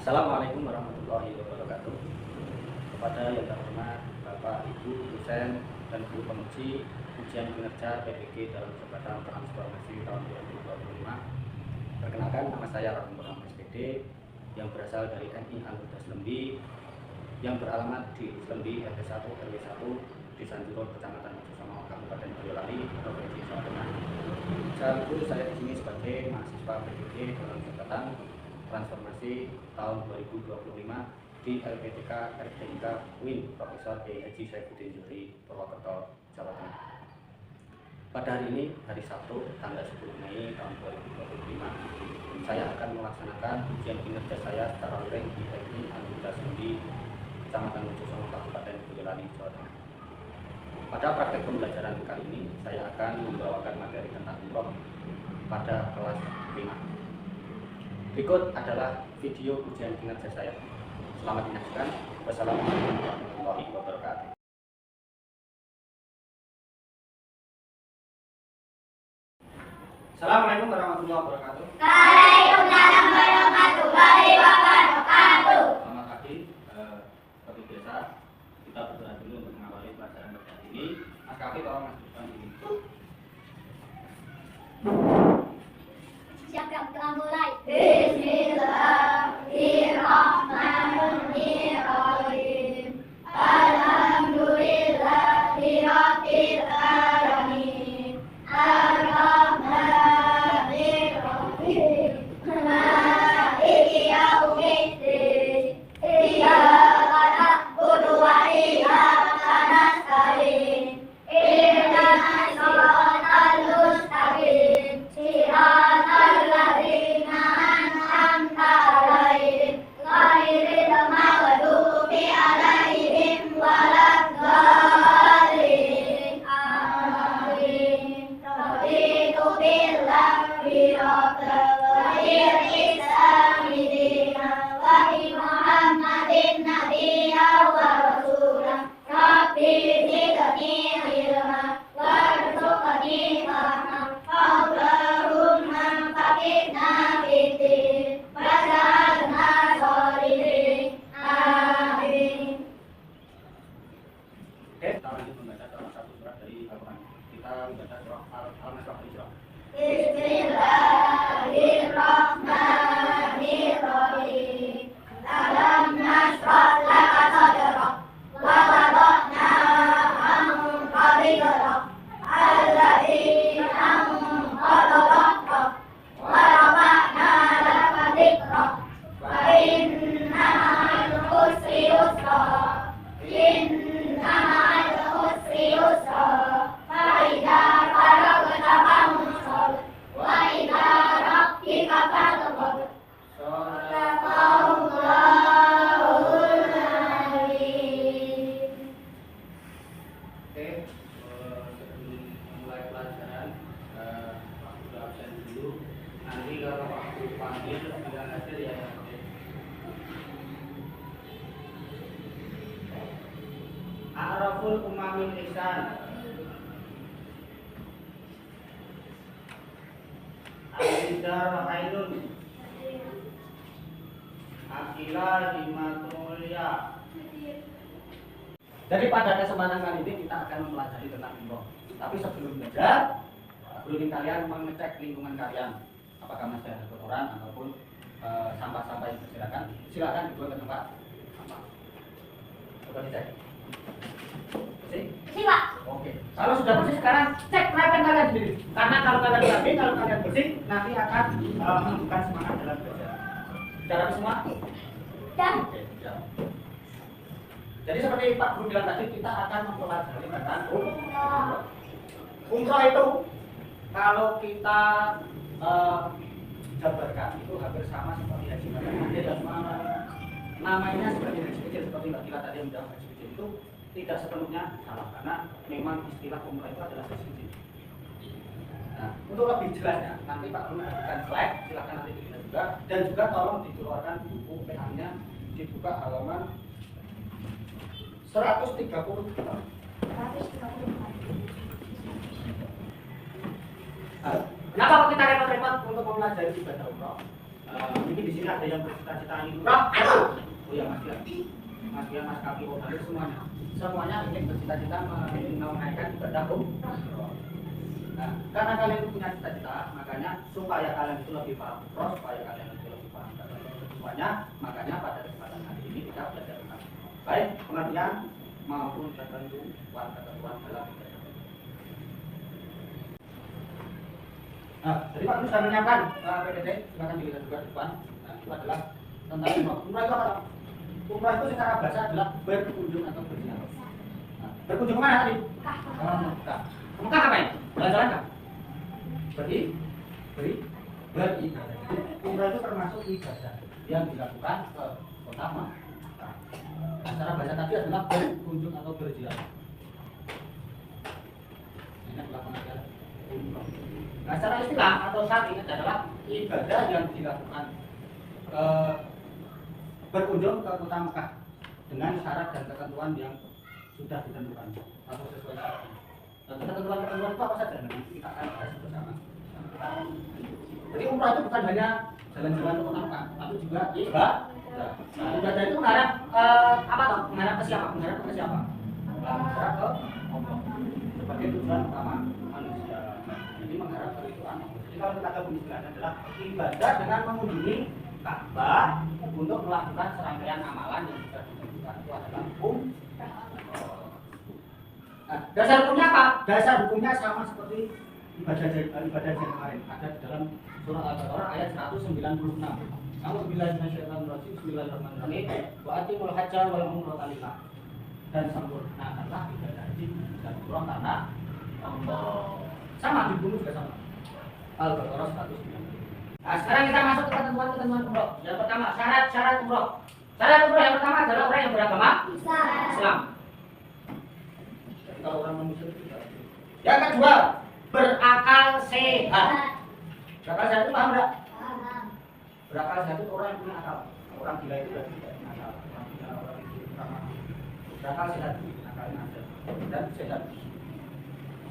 Assalamualaikum warahmatullahi wabarakatuh. Kepada yang terhormat Bapak, Ibu, dosen, dan guru penguji ujian kinerja PPG dalam jabatan transformasi tahun 2025. Perkenalkan, nama saya Rahman Rahman SPD yang berasal dari NI Anggota Slembi yang beralamat di Slembi RT 1 RW 1 Desa Jurun, Kecamatan Mojosono, Kabupaten Boyolali, Provinsi Jawa Tengah. Saat itu saya di sini sebagai mahasiswa PPG dalam jabatan transformasi tahun 2025 di LPTK RTIK UIN Profesor Haji Saifuddin Zuhri, Purwokerto, Jawa Tengah. Pada hari ini, hari Sabtu, tanggal 10 Mei tahun 2025, saya akan melaksanakan ujian kinerja saya secara luring di NI Anggota Slembi, Kecamatan Mojosono, Kabupaten Boyolali, Jawa Tengah. Pada praktek pembelajaran kali ini, saya akan membawakan materi tentang umroh pada kelas 5. Berikut adalah video ujian kinerja saya. Selamat menyaksikan. Wassalamualaikum warahmatullahi wabarakatuh. Assalamualaikum warahmatullahi wabarakatuh. Waalaikumsalam warahmatullahi wabarakatuh. Selamat pagi. Seperti biasa, kita berdoa dulu untuk mengawali pelajaran pada hari ini. Mas Kavi, tolong masukkan ini. Siap, kita mulai. Bismillahirrahmanirrahim. Alhamdulillahirabbil alamin. Ar-Rahmanir-Rahim. Maliki yaumiddin. Iyyaka na'budu wa iyyaka nasta'in. Ihdinas siratal mustaqim. Siratal ladzina an'amta 'alaihim ghairil maghdubi 'alaihim waladdallin. Amin. Raditu billahi rabban wa bil islami dinan wa bi Muhammadin nabiyyan wa rasulan. Rabbi zidni ilma warzuqni fahma. Allahumma faqihna fiddin waj'alna sholihin. Amin. Oke, kita lanjut membaca salah satu surat dari Al-Quran. Kita membaca surah Al-Hijrah. Bismillahirrahmanirrahim. Alam nashrah laka sadrak wa wada'na anka wizrak alladzi anqadha dhahrak wa rafa'na laka dhikrak wa inna ma'al usri yusra inna ma'al usri yusra fa idza faragta fansab wa ila rabbika farghab. Sadaqallahul azim. Oke, sebelum memulai pelajaran, waktu absen dulu. Nanti kalau waktu panggil bilang hasil ya. Oke. A'raful umamil ihsan. Al-Idar Ainun. Akila Himatulya. Jadi pada kesempatan kali ini kita akan mempelajari tentang umroh. Tapi sebelum belajar, ingin kalian mengecek lingkungan kalian. Apakah masih ada kotoran ataupun sampah-sampah yang berserakan. Silakan dibuang ke tempat sampah. Coba dicek. Bersih? Bersih, Pak. Oke. Kalau sudah bersih sekarang cek perhatian kalian sendiri. Karena kalau kalian rapi, kalau kalian bersih, nanti akan menunjukkan semangat dalam belajar. Sudah rapi semua? Dan Oke, ya. Jadi seperti Pak Guru bilang tadi, kita akan mempelajari tentang umroh. Umroh itu kalau kita jabarkan itu hampir sama seperti haji. Beda namanya seperti haji kecil, seperti Mbak Kila tadi yang bilang haji kecil itu tidak sepenuhnya salah karena memang istilah umroh itu adalah haji kecil. Nah, untuk lebih jelasnya nanti Pak Guru berikan slide, silakan nanti dilihat juga dan juga tolong dikeluarkan buku PA-nya dibuka halaman 130. Kenapa kok kita repot-repot untuk mempelajari ibadah umroh? Mungkin di sini ada yang bercita-cita ingin umroh. Oh ya Mas Fian, Mas Kapi, hampir semuanya ingin bercita-cita menaikkan ibadah umroh. Nah, karena kalian punya cita-cita, makanya supaya kalian itu lebih paham umroh, supaya kalian itu lebih paham semuanya, makanya pada kesempatan hari ini kita belajar tentang baik pengertian maupun ketentuan dalam ibadah. Nah, jadi Pak Guru sudah menyiapkan PPT, silakan dilihat juga di depan. Nah, itu adalah tentang umroh. Umroh itu apa? Umroh itu secara bahasa adalah berkunjung atau berziarah. Nah, berkunjung kemana tadi? Mekah. Ke Mekah ngapain? Jalan-jalan kah? Beribadah. Umroh itu termasuk ibadah yang dilakukan ke kota Mekah. Nah, secara bahasa tadi adalah berkunjung atau berziarah. Ini adalah pengertian umroh. Nah, secara istilah atau syar'i adalah ibadah yang dilakukan berkunjung ke kota Mekah dengan syarat dan ketentuan yang sudah ditentukan atau sesuai syarat. Ketentuan-ketentuan itu apa saja? Nanti kita akan bahas bersama. Jadi umrah itu bukan hanya jalan-jalan ke kota Mekah, tapi juga ibadah. Nah, ibadah itu menghadap apa toh? Menghadap ke siapa? Menghadap ke siapa? Menghadap ke Allah sebagai tujuan utama manusia. Jadi menghadap ke Tuhan. Jadi kalau kita gabung istilahnya adalah ibadah dengan mengunjungi Ka'bah untuk melakukan serangkaian amalan yang sudah ditentukan itu adalah hukum. Nah, dasar hukumnya apa? Dasar hukumnya sama seperti ibadah yang kemarin ada di dalam surah Al-Baqarah ayat 196. A'udzubillahi minasyaitonir rajim. Bismillahirrahmanirrahim. Wa atimul hajja wal umrata lillah. Dan sempurnakanlah ibadah haji dan umrah karena Allah. Sama di buku juga sama. Al-Baqarah 196. Nah, sekarang kita masuk ke ketentuan umroh. Yang pertama, syarat umroh. Syarat umroh yang pertama adalah orang yang beragama Islam. Jadi kalau orang non-Muslim tidak. Yang kedua, berakal sehat. Berakal sehat itu paham enggak? Berakal sehat itu orang yang punya akal. Orang gila itu berarti tidak punya akal. Orang gila, orang itu berakal sehat, akalnya ada dan sehat.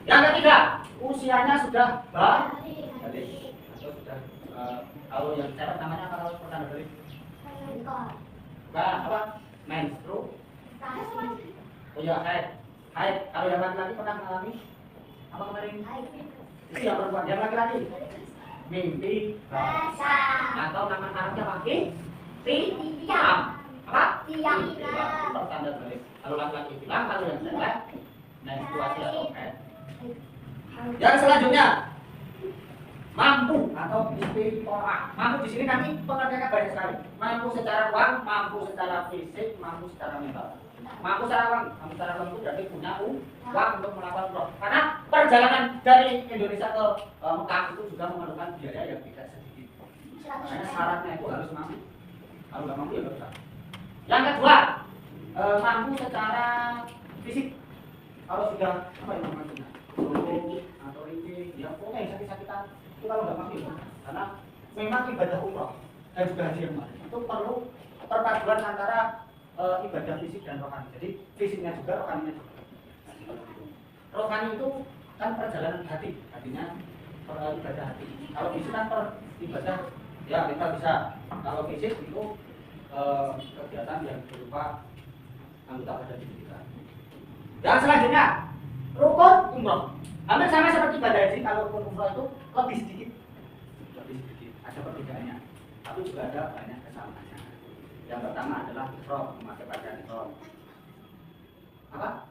Yang ketiga, usianya sudah balik atau sudah kalau yang cara namanya apa kalau pertanda balik? Bukan apa? Menstru. Oh ya, haid. Kalau yang laki-laki pernah mengalami apa kemarin? Itu yang perempuan. Yang laki-laki mimpi atau nama Arabnya apa? Tiam. Apa? Tiam. Pertanda balik. Kalau laki-laki bilang, kalau yang cewek menstruasi atau haid. Yang selanjutnya mampu atau istiqomah. Mampu di sini nanti pengertiannya banyak sekali. Mampu secara uang, mampu secara fisik, mampu secara mental. Mampu secara uang itu berarti punya uang untuk melakukan umroh. Karena perjalanan dari Indonesia ke Mekah itu juga memerlukan biaya yang tidak sedikit. Karena syaratnya itu harus mampu. Kalau nggak mampu ya nggak bisa. Yang kedua, mampu secara fisik. Kalau sudah apa yang maksudnya? Atau ini, ya pokoknya yang sakit-sakitan itu kalau nggak mampu, karena memang ibadah umroh dan juga haji yang itu perlu perpaduan antara ibadah fisik dan rohani. Jadi fisiknya juga, rohaninya juga. Rohani itu kan perjalanan hati, artinya ibadah hati. Kalau fisik kan ibadah ya kita bisa. Kalau fisik itu kegiatan yang berupa anggota badan kita. Yang selanjutnya rukun umroh. Hampir sama seperti ibadah haji, kalau rukun umroh itu lebih sedikit. Ada perbedaannya, tapi juga ada banyak kesamaannya. Yang pertama adalah ihram, memakai pakaian ihram. Apa?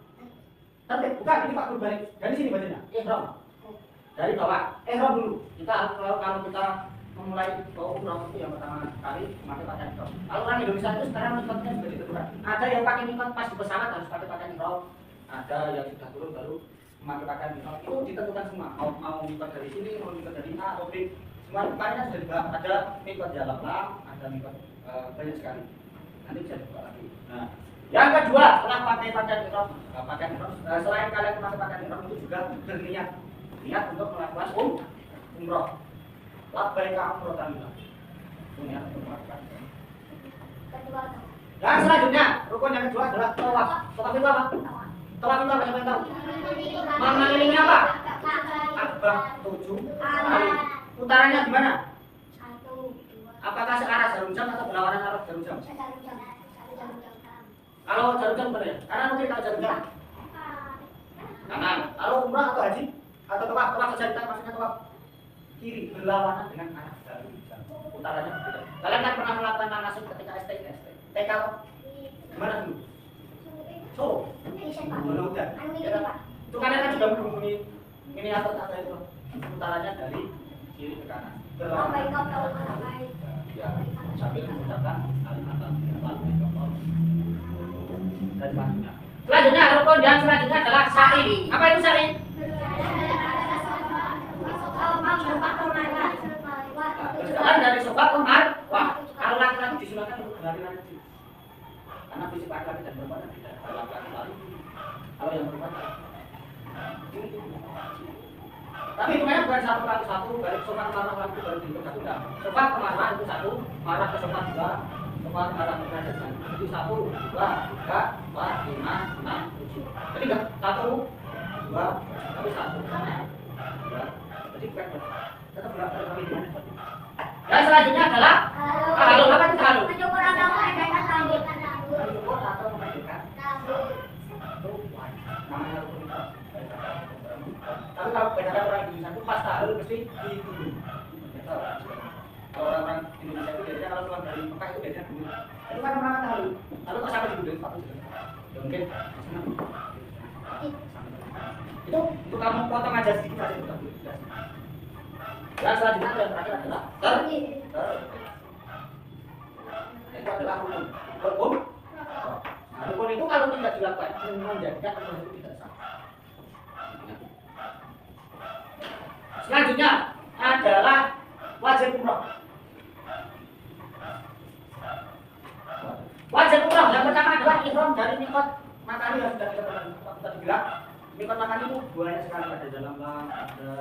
Tapi bukan, ini Pak Guru balik. Dari sini bacanya, ihram. Dari bawah, ihram dulu. Kita kalau kita memulai umroh itu yang pertama kali memakai pakaian ihram. Kalau orang Indonesia itu sekarang mikotnya sudah ditentukan. Ada yang pakai mikot pas di pesawat harus pakai pakaian ihram. Ada yang sudah turun baru memakai pakaian ihram. Itu ditentukan semua. Mau mikot dari sini, mau mikot dari A atau B. Semua pakaiannya sudah dibahas. Ada mikot di alam, ada mikot banyak sekali. Nanti bisa dibuka lagi. Nah, yang kedua setelah pakai pakaian ihram, selain kalian memakai pakaian ihram itu juga berniat untuk melakukan umroh. Labbaika umratan lillah. Niat untuk melakukan. Yang selanjutnya rukun yang kedua adalah tawaf. Tawaf itu apa? Tawaf itu apa yang tahu? Mengelilingi apa? Ka'bah 7 kali. Utaranya gimana? Apakah searah jarum jam atau berlawanan arah jarum jam? Jarum jam. Kalau jarum jam benar ya? Karena mungkin kalau jarum jam kanan. Kalau umrah atau haji atau tawaf saja kita maksudnya tawaf kiri berlawanan dengan arah jarum jam. Utaranya berbeda. Kalian kan pernah melakukan manasik ketika STK? TK gimana dulu? So, belum udah. Itu kalian kan sudah menghubungi ini atau itu utaranya dari kiri ke kanan. Ya, sambil mengucapkan kalimat dan selanjutnya. Selanjutnya rukun yang selanjutnya adalah sa'i. Apa itu sa'i? Berjalan dari sofa ke marwah. Kalau laki-laki disunahkan untuk berlari-lari. Karena fisik laki-laki dan perempuan tidak. Kalau laki-laki lari, kalau yang perempuan tapi hitungannya bukan satu kali satu, balik sofa ke marwah lagi baru dihitung satu enggak. Sofa ke marwah itu satu, marwah ke sofa dua, sofa ke marwah ke derajat. Jadi 1, 2, 3, 4, 5, 6, 7. Jadi enggak 1, 2, tapi 1 sama 2. Jadi bukan tetap berapa kali hitungannya seperti itu. Dan selanjutnya adalah halo. Apa itu halo? Mencukur atau mengadakan rambut. Mencukur atau mengadakan Rambut. namanya rukun itu. Tapi kalau kebanyakan orang Indonesia itu pas tahlil mesti ditunduk. Kalau orang Indonesia itu biasanya kalau keluar dari Mekah itu biasanya dulu. Itu kan orang tahlil. Lalu kok sampai ditunduk Pak? Ya mungkin itu kamu potong aja sedikit aja bukan dulu. Dan selanjutnya yang terakhir adalah itu adalah rukun. Rukun. Nah, rukun itu kalau tidak dilakukan menjadikan rukun itu tidak sah. Selanjutnya adalah wajib umroh. Wajib umroh yang pertama adalah ihram dari mikot makani yang sudah kita bilang. Mikot makani itu banyak sekali pada dalam ada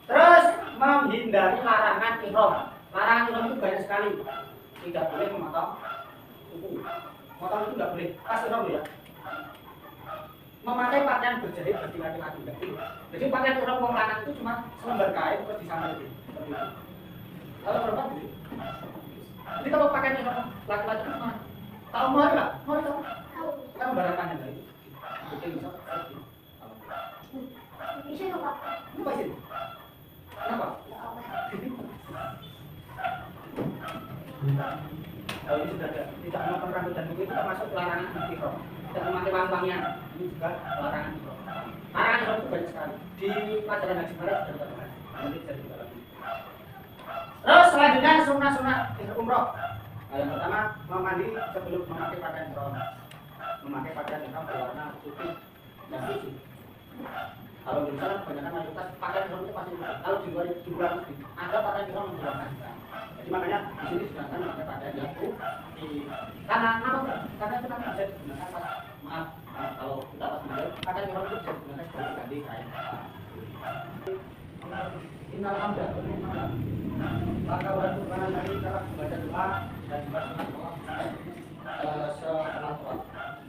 terus menghindari larangan ihram. Larangan ihram itu banyak sekali. Tidak boleh memotong kuku. Motong itu tidak boleh. Pas ihram ya. Memakai pakaian berjahit bagi laki-laki. Jadi pakaian orang wong lanang itu cuma selembar kain terus disambal itu. Kalau perempuan gitu. Jadi kalau pakaian orang laki-laki itu cuma tahu mau lah, mau tahu. Kan barangnya dari itu. Betul bisa. Bisa nggak Pak? Ini pasti. Kenapa? Kalau ini sudah ada, tidak melakukan rambut dan kuku itu termasuk larangan ihram. Tidak memakai wangi-wangian, ini juga larangan ihram. Larangan ihram itu banyak sekali. Di pelajaran haji barat sudah kita bahas. Nanti bisa kita lagi. Terus selanjutnya sunnah-sunnah umroh. Nah, yang pertama mandi sebelum memakai pakaian ihram. Memakai pakaian ihram berwarna putih dan suci. Kalau di sana kebanyakan mayoritas pakaian ihram itu pasti putih. Kalau di luar negeri ada pakaian ihram yang berwarna hitam. Jadi makanya di sini sedangkan memakai pakaian yang putih. Karena apa? Karena itu kan bisa digunakan pas maaf kalau kita pas mengalir pakaian ihram itu bisa digunakan sebagai ganti kain. Innal hamdalillah. Maka waktu kanan dari cara membaca doa dan dibaca sholat.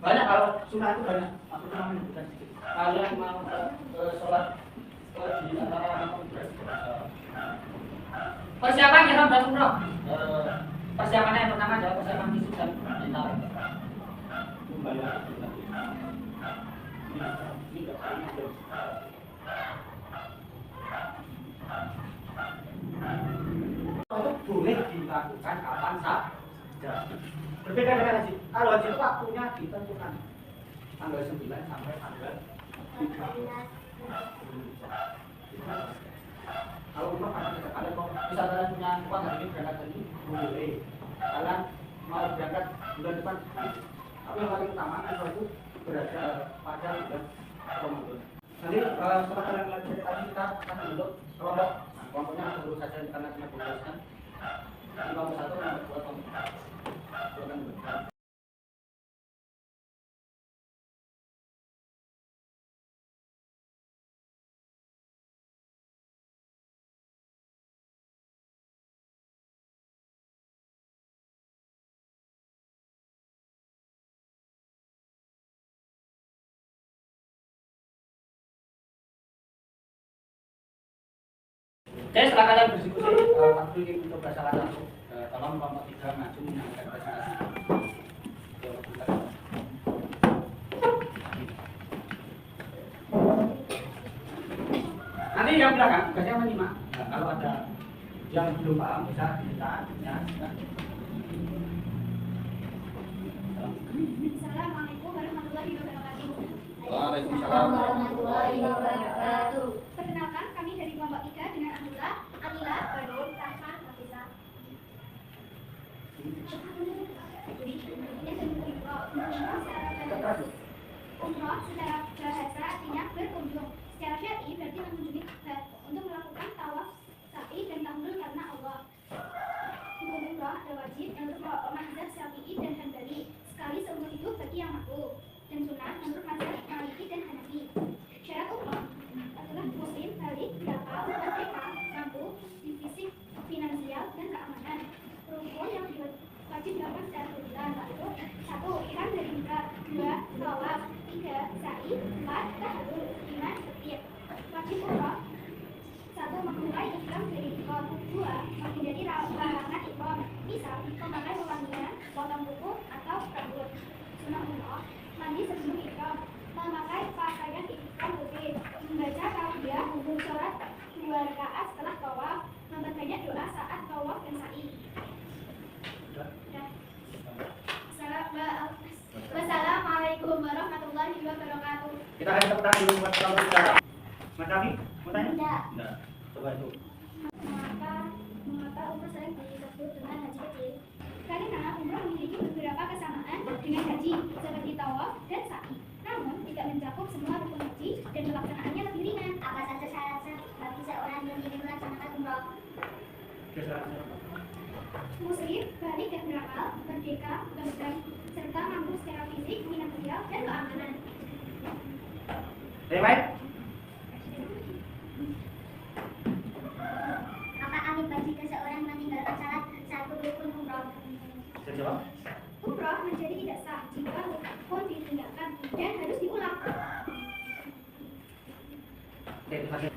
Banyak kalau sunnah itu banyak. Aku cuma menyebutkan sedikit. Kalian mau sholat di antara makam persiapan ihram dan umroh. Persiapannya yang pertama adalah persiapan fisik dan mental. Itu boleh dilakukan kapan saja. Berbeda dengan haji. Kalau haji itu waktunya ditentukan tanggal 9 sampai tanggal 13. Kalau umroh kalian mau bisa kalian punya uang hari ini berangkat haji boleh. Kalian mau berangkat bulan depan. Tapi yang paling utama umroh itu berada pada bulan Ramadan. Nanti setelah kalian belajar tadi kita akan bentuk kelompok. Kelompoknya dulu saja karena kita jelaskan. Kelompok 1, kelompok 2, Oke, setelah kalian berdiskusi, waktu ini untuk bahasa langsung. Tolong kelompok 3 maju menyampaikan presentasi. Nanti yang belakang tugasnya menyimak. Nah, kalau ada yang belum paham bisa ditahan. Ya. Assalamualaikum warahmatullahi wabarakatuh. Waalaikumsalam warahmatullahi wabarakatuh. Perkenalkan, kami dari kelompok 3 dengan Abdullah, Anila, Badul, Rahma, Nafisa. Umroh secara bahasa artinya berkunjung. Secara syar'i berarti mengunjungi untuk melakukan tawaf, sa'i dan tahlul karena Allah. Hukum umroh ada wajib menurut mazhab Syafi'i dan Hanbali sekali seumur hidup bagi yang mampu, dan sunnah menurut mazhab Maliki dan Hanafi. Syarat umroh adalah muslim, balik, berakal, merdeka, mampu, di fisik, finansial, dan keamanan. Rukun yang wajib dilakukan secara berbulan yaitu 1. Ihram dari Mekah, 2. Tawaf, 3. Sa'i, 4. Tahlul, 5. Tertib. Wajib umroh 1. Memulai ihram dari ihram, 2. Menghindari larangan ihram, misal memakai wewangian, potong kuku, atau rambut. Sunnah umroh mandi sebelum ihram, memakai pakaian ihram putih, membaca talbiyah, sholat 2 rakaat setelah tawaf, memperbanyak doa saat tawaf dan sa'i. Wassalamualaikum warahmatullahi wabarakatuh. Kita akan tepuk tangan dulu buat kamu sekarang. Mas Raffi, mau tanya? Tidak. Enggak. Coba itu. Mengapa umroh sering disebut dengan haji kecil? Karena umroh memiliki beberapa kesamaan dengan haji, seperti tawaf dan sa'i. Namun tidak mencakup semua rukun haji dan pelaksanaannya lebih ringan. Apa saja syarat bagi seorang yang ingin melaksanakan umroh? Muslim, balik dan berakal, merdeka, bebas, serta mampu secara fisik, finansial, dan keamanan. Baik. Apa akibat jika seorang meninggalkan salah satu rukun umroh? Bisa jawab? Umroh menjadi tidak sah jika rukun ditinggalkan dan harus diulang. Oke, terima kasih.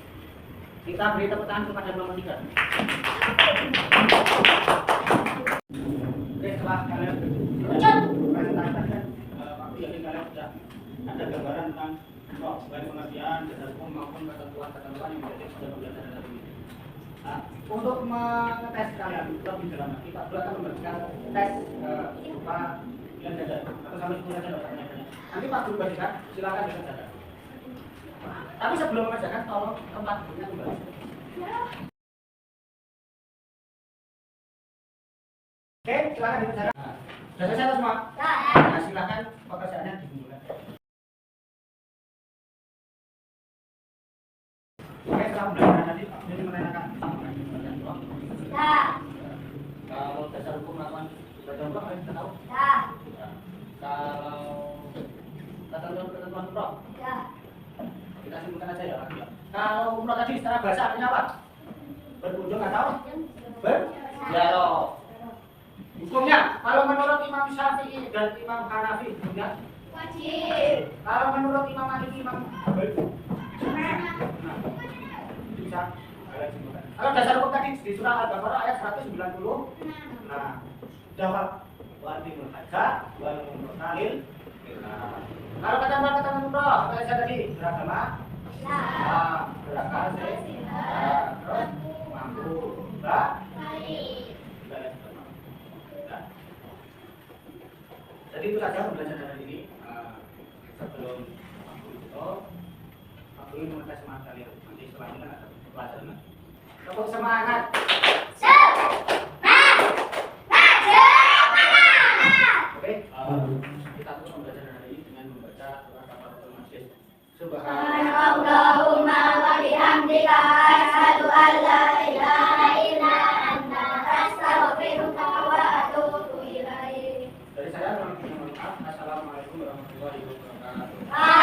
Kita beri tepuk tangan kepada nomor 3. Oke, setelah kalian presentasikan waktu yakin kalian sudah ada gambaran tentang baik pengertian, dasar hukum maupun ketentuan-ketentuan yang menjadi sudah belajar dari ini. Nah, untuk mengetes kalian lebih dalam, kita akan memberikan tes berupa pilihan dada atau sampai 10 saja dokternya. Nanti Pak Guru bagikan, silakan dikerjakan. Tapi sebelum mengerjakan, tolong tempat duduknya kembali. Oke, silakan dikerjakan. Sudah selesai atau semua? Nah, silakan pekerjaannya dimulai. Oke, setelah belajar tadi, ini menanyakan kalau dasar hukum melakukan ibadah umroh, kalian sudah tahu? Kalau ketentuan umroh, kita simpulkan aja ya. Kalau umroh tadi secara bahasa artinya apa? Berkunjung atau berziarah. Hukumnya, kalau menurut Imam Syafi'i dan Imam Hanafi, hukumnya Wajib. kalau menurut Imam Malik, Imam Hanbali, bisa kalian simpulkan. Kalau dasar hukum tadi di surah Al-Baqarah ayat 190. Nah, dapat wajib haja, wajib mursalil. Kalau ketentuan umroh, apa saja tadi? Beragama, berakal, terus mampu, jadi itu saja pembelajaran hari ini. Sebelum aku ingin mengetes semangat kalian. Nanti setelah ini kan ada pelajaran. Tepuk semangat. Oke, kita terus pembelajaran hari ini dengan membaca surah Kafaratul Majlis. Subhanallahumma wa bihamdika asyhadu an la ilaha illa anta astaghfiruka wa atubu ilaik. Dari saya, Assalamualaikum warahmatullahi wabarakatuh.